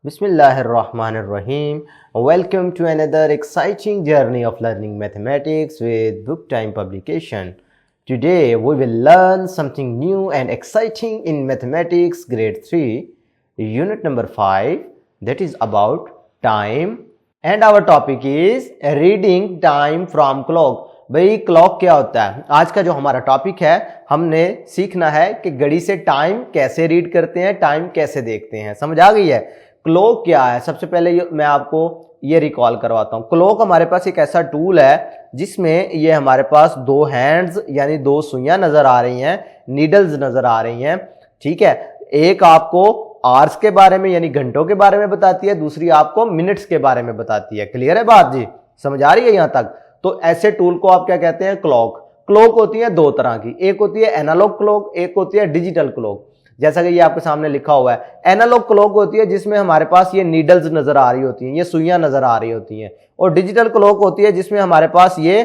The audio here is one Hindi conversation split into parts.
Bismillahirrahmanirrahim. Welcome to another exciting journey of learning mathematics with Book Time publication. Today we will learn something new and exciting in mathematics grade 3, unit number 5, that is about time, and our topic is reading time from clock. भाई क्लॉक क्या होता है? आज का जो हमारा टॉपिक है, हमने सीखना है कि घड़ी से टाइम कैसे रीड करते हैं, टाइम कैसे देखते हैं। समझ आ गई है? क्लॉक क्या है? सबसे पहले मैं आपको ये रिकॉल करवाता हूँ। क्लॉक हमारे पास एक ऐसा टूल है जिसमें ये हमारे पास दो हैंड्स यानी दो सुइयां नजर आ रही हैं, नीडल्स नजर आ रही हैं। ठीक है, एक आपको आवर्स के बारे में यानी घंटों के बारे में बताती है, दूसरी आपको मिनट्स के बारे में बताती है। क्लियर है बात जी? समझ आ रही है यहां तक? तो ऐसे टूल को आप क्या कहते हैं? क्लॉक। क्लॉक होती है दो तरह की, एक होती है एनालॉग क्लॉक, एक होती है डिजिटल क्लॉक। जैसा कि ये आपके सामने लिखा हुआ है, एनालॉग क्लॉक होती है जिसमें हमारे पास ये नीडल्स नजर आ रही होती हैं, ये सुइयां नजर आ रही होती हैं, और डिजिटल क्लॉक होती है जिसमें हमारे पास ये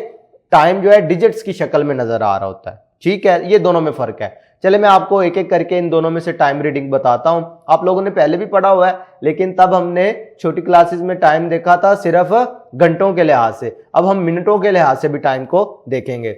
टाइम जो है डिजिट्स की शक्ल में नजर आ रहा होता है। ठीक है, ये दोनों में फर्क है। चले मैं आपको एक एक करके इन दोनों में से टाइम रीडिंग बताता हूं। आप लोगों ने पहले भी पढ़ा हुआ है, लेकिन तब हमने छोटी क्लासेस में टाइम देखा था सिर्फ घंटों के लिहाज से। अब हम मिनटों के लिहाज से भी टाइम को देखेंगे,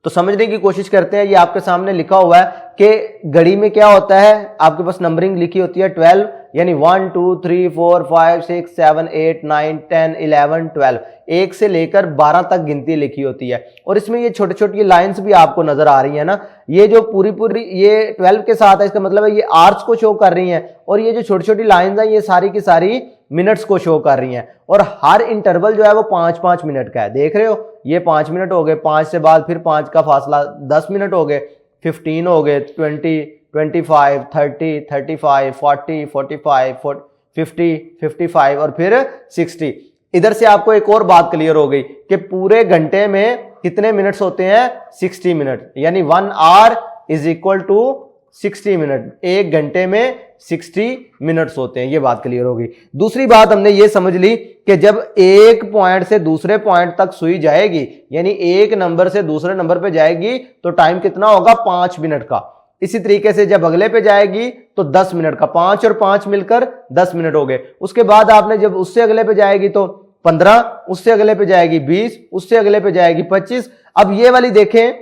तो समझने की कोशिश करते हैं। ये आपके सामने लिखा हुआ है कि घड़ी में क्या होता है, आपके पास नंबरिंग लिखी होती है 12, यानी 1 2 3 4 5 6 7 8 9 10 11 12, 1 से लेकर 12 तक गिनती लिखी होती है। और इसमें ये छोटी छोटी लाइंस भी आपको नजर आ रही है ना, ये जो पूरी पूरी ये 12 के साथ है, इसका मतलब है ये आवर्स को शो कर रही हैं, और ये जो छोटी छोटी लाइंस हैं ये सारी की सारी मिनट्स को शो कर रही हैं। और हर इंटरवल जो है वो 5-5 मिनट का है। देख रहे हो, ये 5 मिनट हो गए, 5 से बाद फिर 5 का फासला 10 मिनट हो गए, 15 हो गए, 20 25 30 35 40 45 50 55 और फिर 60। इधर से आपको एक और बात क्लियर हो गई कि पूरे घंटे में कितने मिनट्स होते हैं? 60 मिनट, यानी 1 hour is equal to 60 minute. एक घंटे में 60 मिनट्स होते हैं। ये बात क्लियर हो गई। दूसरी बात हमने ये समझ ली कि जब एक पॉइंट से दूसरे पॉइंट तक सुई जाएगी, यानी एक नंबर से दूसरे नंबर पे जाएगी, तो टाइम कितना होगा? 5 मिनट का। इसी तरीके से जब अगले पे जाएगी तो 10 मिनट का। 5 और 5 मिलकर 10 मिनट हो गए। उसके बाद आपने जब उससे अगले पे जाएगी तो 15, उससे अगले पे जाएगी 20, उससे अगले पे जाएगी 25। अब ये वाली देखें,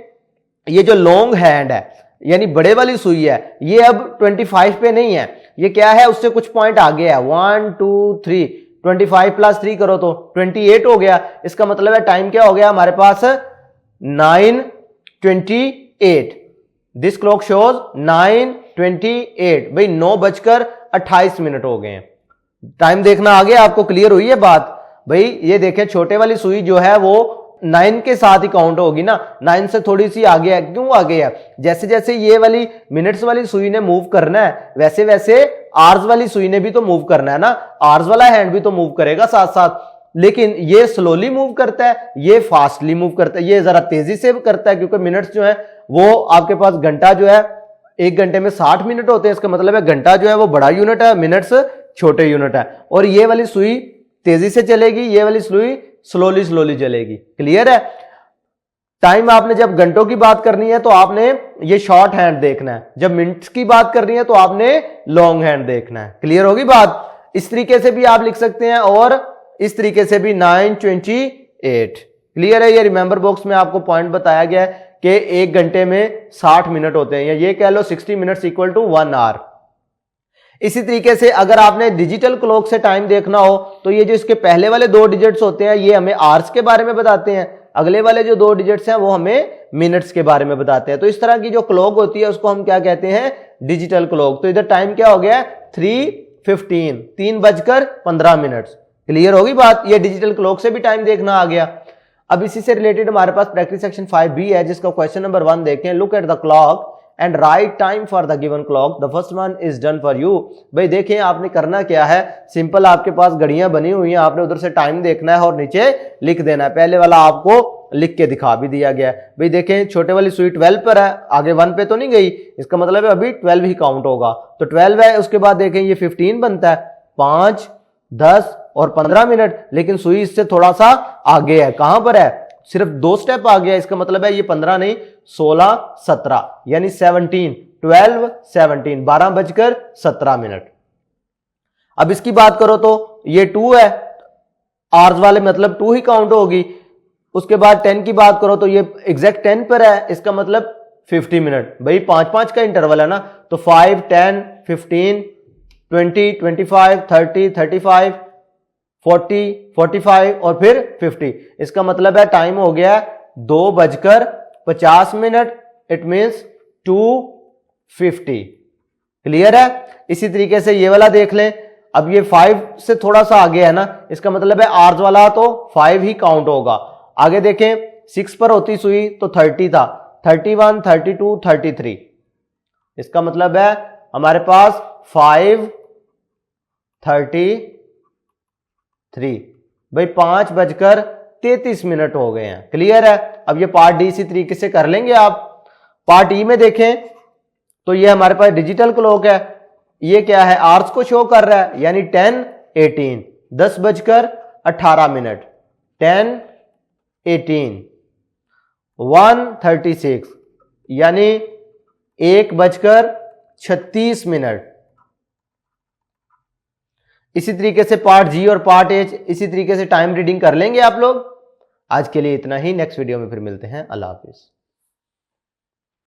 ये जो लॉन्ग हैंड है यानी बड़े वाली सुई है, ये अब 25 पे नहीं है, ये क्या है? उससे कुछ पॉइंट आगे है। 1 2 3, 25 प्लस 3 करो तो 28 हो गया। इसका मतलब है टाइम क्या हो गया हमारे पास? 9:28। This clock shows 9:28। भाई 9:28 मिनट हो गए हैं। टाइम देखना आ गया आपको? क्लियर हुई है बात? भाई ये देखें, छोटे वाली सुई जो है वो 9 के साथ ही काउंट होगी ना, 9 से थोड़ी सी आगे है। क्यों आगे है? जैसे जैसे ये वाली मिनट्स वाली सुई ने मूव करना है, वैसे वैसे आवर्स वाली सुई ने भी तो मूव करना है ना। आवर्स वाला हैंड भी तो मूव करेगा साथ साथ, लेकिन ये स्लोली मूव करता है, ये फास्टली मूव करता है, ये जरा तेजी से करता है, क्योंकि मिनट्स जो है वो आपके पास घंटा जो है एक घंटे में 60 मिनट होते हैं। इसका मतलब है घंटा जो है वो बड़ा यूनिट है, मिनट्स छोटे यूनिट है। और ये वाली सुई तेजी से चलेगी, ये वाली सुई स्लोली स्लोली चलेगी। क्लियर है? टाइम आपने जब घंटों की बात करनी है तो आपने ये शॉर्ट हैंड देखना है, जब मिनट्स की बात करनी है तो आपने लॉन्ग हैंड देखना है। क्लियर होगी बात? इस तरीके से भी आप लिख सकते हैं और इस तरीके से भी 9:28। क्लियर है? ये रिमेंबर बॉक्स में आपको पॉइंट बताया गया है कि एक घंटे में 60 मिनट होते हैं, या ये कह लो 60 मिनट्स इक्वल टू 1 आवर। इसी तरीके से अगर आपने डिजिटल क्लॉक से टाइम देखना हो तो ये जो इसके पहले वाले 2 डिजिट्स होते हैं ये हमें आवर्स के बारे में बताते हैं, अगले वाले जो 2 डिजिट्स हैं वो हमें मिनट्स के बारे में बताते हैं। तो इस तरह की जो क्लॉक होती है उसको हम क्या कहते हैं? Digital clock. तो इधर टाइम क्या हो गया? 3:15, 3:15 मिनट्स। क्लियर होगी बात? ये डिजिटल क्लॉक से भी टाइम देखना आ गया। अब इसी से रिलेटेड हमारे पास प्रैक्टिस सेक्शन 5B है, जिसका क्वेश्चन नंबर 1 देखें। Look at the clock and right time for the given clock, the first one is done for you. भाई देखें आपने करना क्या है, सिंपल आपके पास घड़ियां बनी हुई हैं, आपने उधर से टाइम देखना है और नीचे लिख देना है। पहले वाला आपको लिख के दिखा भी दिया गया है। भाई देखें छोटे वाली सुई 12 पर है, आगे 1 पे तो नहीं गई, इसका मतलब है अभी 12 ही काउंट होगा। तो 12 है, उसके बाद देखें ये 15 बनता है, 5 10 और 15 मिनट, लेकिन सुई इससे थोड़ा सा आगे है। कहां पर है? सिर्फ 2 स्टेप आ गया। इसका मतलब है ये 15 नहीं 16 17, यानी 17 12 17, 12:17 मिनट। अब इसकी बात करो तो ये 2 है, आवर्स वाले मतलब 2 ही काउंट होगी। उसके बाद 10 की बात करो तो ये एग्जैक्ट 10 पर है, इसका मतलब 50 मिनट। भाई 5-5 का इंटरवल है ना, तो 5, 10, 15, 20, 25, 30, 35, 40, 45 और फिर 50। इसका मतलब है टाइम हो गया 2:50। It means 2:50। क्लियर है। इसी तरीके से ये वाला देख लें। अब ये 5 से थोड़ा सा आगे है ना, इसका मतलब है आवर्स वाला तो 5 ही काउंट होगा। आगे देखें 6 पर होती सुई तो 30 था, 31, 32, 33। इसका मतलब है हमारे पास 5:33। भाई 5:33 हो गए हैं। क्लियर है। अब ये पार्ट डी इसी तरीके से कर लेंगे आप। पार्ट ई में देखें तो ये हमारे पास डिजिटल क्लॉक है। ये क्या है, आवर्स को शो कर रहा है, यानी 10:18, 10:18, 10:18, 1:36 यानी 1:36। इसी तरीके से पार्ट जी और पार्ट एच इसी तरीके से टाइम रीडिंग कर लेंगे आप लोग। आज के लिए इतना ही, नेक्स्ट वीडियो में फिर मिलते हैं। अल्लाह हाफिज।